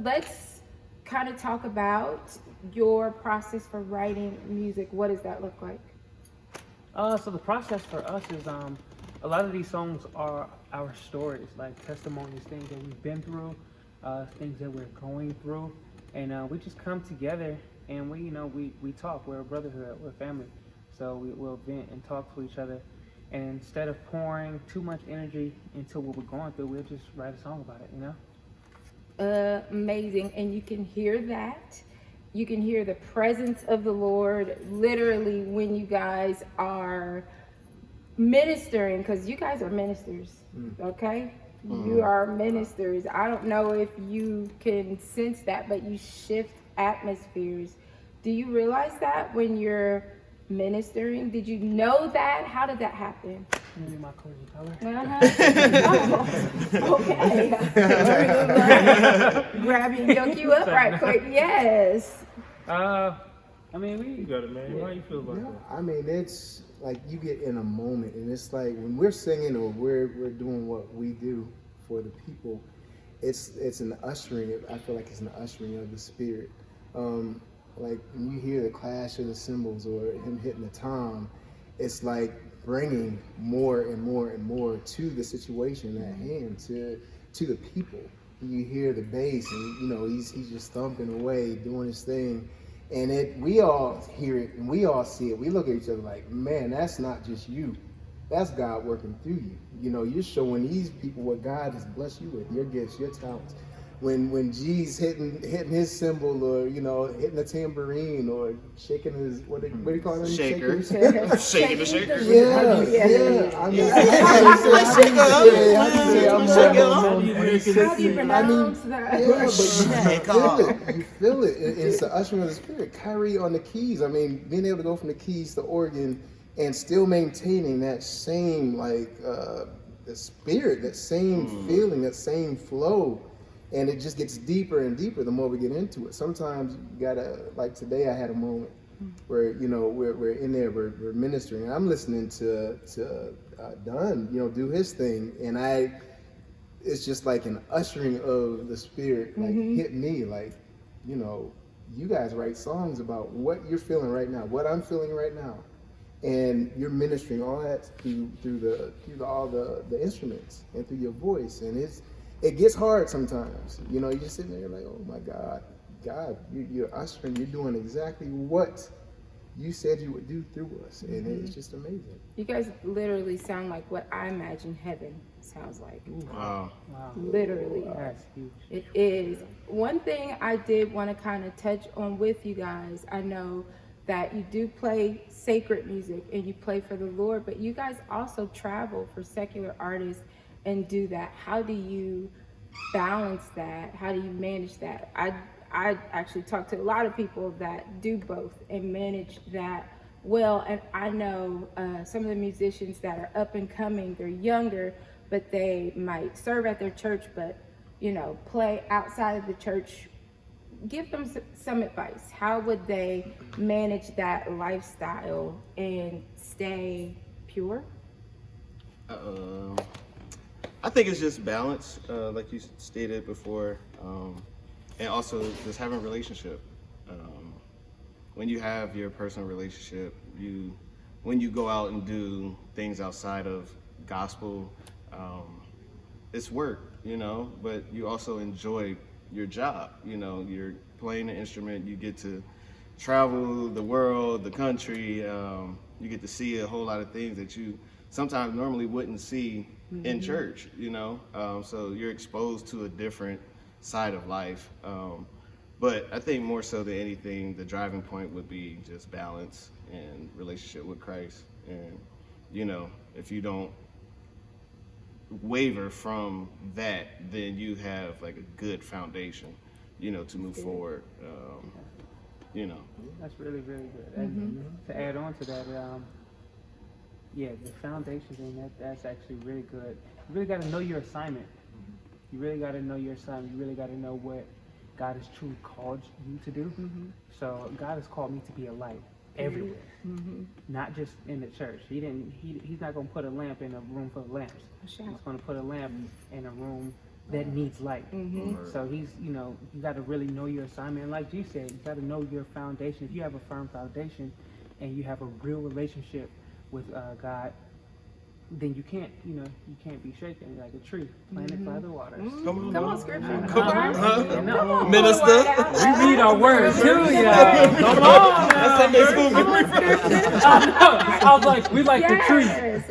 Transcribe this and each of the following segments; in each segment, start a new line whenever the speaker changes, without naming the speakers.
let's kind of talk about your process for writing music. What does that look like?
So the process for us is a lot of these songs are our stories, like testimonies, things that we've been through, things that we're going through, and we just come together and we talk. We're a brotherhood, we're family, so we'll vent and talk to each other. And instead of pouring too much energy into what we're going through, we'll just write a song about it.
Amazing. And you can hear that. You can hear the presence of the Lord literally when you guys are ministering, because you guys are ministers, okay? You are ministers. I don't know if you can sense that, but you shift atmospheres. Do you realize that when you're ministering? Did you know that? How did that happen?
Maybe my cozy color.
Oh, okay. Grab you and yoke you up right quick. Yes.
I mean,
You got it, man. How you feel about that?
I mean, it's like you get in a moment, and it's like when we're singing or we're doing what we do for the people, it's an ushering. I feel like it's an ushering of the Spirit. Like when you hear the clash of the cymbals or him hitting the tom, it's like bringing more and more and more to the situation at hand, to the people. You hear the bass, and he's just thumping away, doing his thing. And we all hear it and we all see it. We look at each other like, man, that's not just you. That's God working through you. You're showing these people what God has blessed you with, your gifts, your talents. When G's hitting his cymbal, or hitting the tambourine, or shaking his what do you call it?
Shaker. Shaking the shaker.
Yeah. I mean,
how do you pronounce that?
You feel it. It's the ushering of the Spirit. Kyrie on the keys. I mean, being able to go from the keys to organ and still maintaining that same the spirit, that same feeling, that same flow. And it just gets deeper and deeper the more we get into it. Sometimes you gotta, like today I had a moment where, we're in there, we're ministering. I'm listening to Dunn, do his thing. And it's just like an ushering of the Spirit, like hit me, like, you guys write songs about what you're feeling right now, what I'm feeling right now. And you're ministering all that through all the instruments and through your voice. And it gets hard sometimes. You're just sitting there like, oh my God, you're ushering, you're doing exactly what you said you would do through us. And it's just amazing.
You guys literally sound like what I imagine heaven sounds like.
Wow.
Literally.
That's huge.
It is. One thing I did want to kind of touch on with you guys, I know that you do play sacred music and you play for the Lord, but you guys also travel for secular artists and do that. How do you balance that? How do you manage that? I actually talk to a lot of people that do both and manage that well. And I know some of the musicians that are up and coming, they're younger, but they might serve at their church, but play outside of the church. Give them some advice. How would they manage that lifestyle and stay pure?
I think it's just balance, like you stated before, and also just having a relationship. When you have your personal relationship, when you go out and do things outside of gospel, it's work, but you also enjoy your job. You're playing an instrument, you get to travel the world, the country, you get to see a whole lot of things that you sometimes normally wouldn't see in church, so you're exposed to a different side of life. But I think more so than anything, the driving point would be just balance and relationship with Christ. And, if you don't waver from that, then you have like a good foundation, to move forward.
That's really, really good. And to add on to that, the foundation thing, that's actually really good. You really got to know your assignment. You really got to know your assignment. You really got to know what God has truly called you to do. So God has called me to be a light everywhere, not just in the church. He's not going to put a lamp in a room full of lamps. He's going to put a lamp in a room that needs light.
Mm-hmm.
So he's, you know, you got to really know your assignment. And like you said, you got to know your foundation. If you have a firm foundation and you have a real relationship with God, then you can't, you know, you can't be shaken like a tree planted by the waters.
Come on, scripture.
Come on,
Come on,
Minister.
pull the word out.
We read our words too, y'all. Come on,
That's Sunday school.
Come on, scripture.
I was like, we like the tree.
Yes.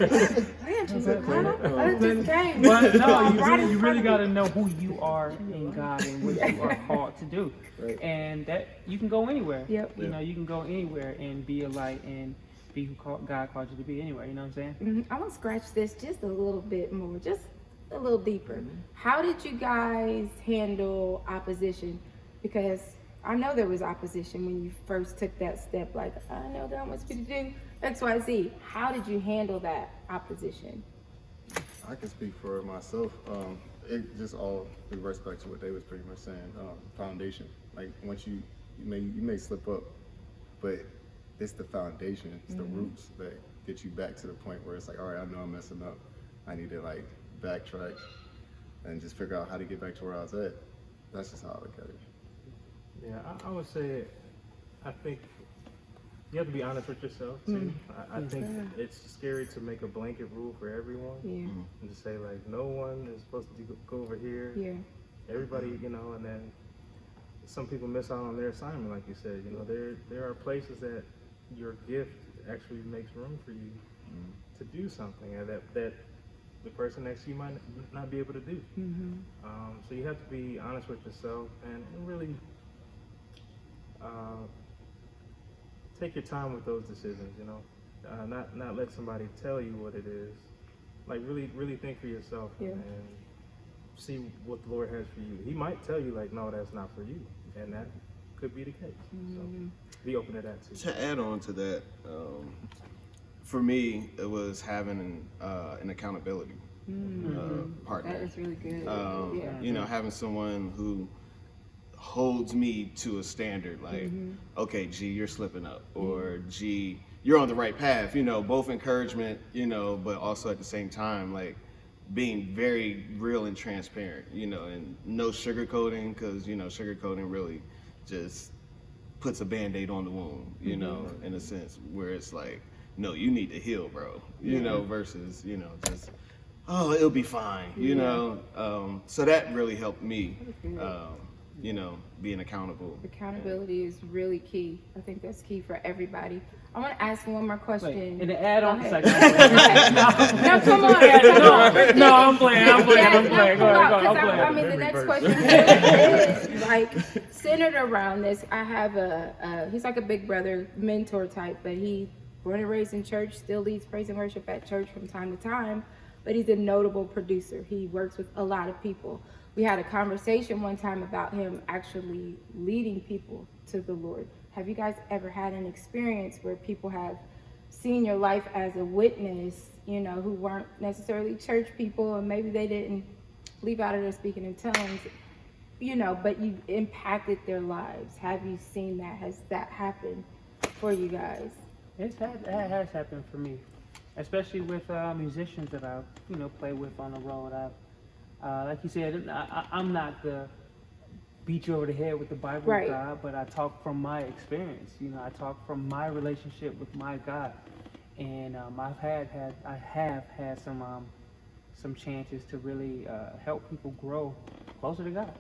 Man, I just came.
But no,
Right
you
in
really
front of
got to
me.
know who you are in God and what you are called to do.
Right.
And that you can go anywhere.
Yep.
You know, you can go anywhere and be a light and be who God called you to be anywhere. You know what I'm saying?
I'm gonna scratch this just a little bit more, just a little deeper. How did you guys handle opposition? Because I know there was opposition when you first took that step. Like, I know God wants you to do X, Y, Z. How did you handle that opposition?
I can speak for myself. It just all reverts back to what they was pretty much saying. Foundation. Like once you may slip up, but it's the foundation, it's the roots that get you back to the point where it's like, all right, I know I'm messing up. I need to like backtrack and just figure out how to get back to where I was at. That's just how I look at it.
Yeah, I would say, I think you have to be honest with yourself too. I think it's scary to make a blanket rule for everyone
Yeah.
and to say like, no one is supposed to go over here.
Yeah.
Everybody, you know, and then some people miss out on their assignment, like you said. You know, there are places that your gift actually makes room for you to do something that the person next to you might not be able to do. So you have to be honest with yourself and really take your time with those decisions. You know, not let somebody tell you what it is. Like really think for yourself and see what the Lord has for you. He might tell you like, no, that's not for you, and that could be the case. So be open to that too.
To add on to that, for me, it was having an accountability partner.
That is really good.
You know, having someone who holds me to a standard, like, okay, G, you're slipping up, or G, you're on the right path. You know, both encouragement, you know, but also at the same time, like, being very real and transparent, you know, and no sugarcoating, because, you know, sugarcoating really just puts a Band-Aid on the wound, you know, in a sense, where it's like, no, you need to heal, bro, you know, versus, you know, just, oh, it'll be fine, you know. So that really helped me, you know, being accountable.
Accountability is really key. I think that's key for everybody. I want to ask one more question.
Wait, and to add on,
Go
it's like,
ahead. No, come on.
no, I'm playing. Go ahead, I'm playing.
I mean, the next question is like centered around this. I have he's like a big brother, mentor type, but he born and raised in church, still leads praise and worship at church from time to time, but he's a notable producer. He works with a lot of people. We had a conversation one time about him actually leading people to the Lord. Have you guys ever had an experience where people have seen your life as a witness, you know, who weren't necessarily church people, and maybe they didn't leave out of their speaking in tongues, you know, but you impacted their lives? Have you seen that? Has that happened for you guys?
That has happened for me, especially with musicians that I, you know, play with on the road. Like you said, I'm not the beat you over the head with the Bible
Right.
God, but I talk from my experience. You know, I talk from my relationship with my God, and I have had some chances to really help people grow closer to God.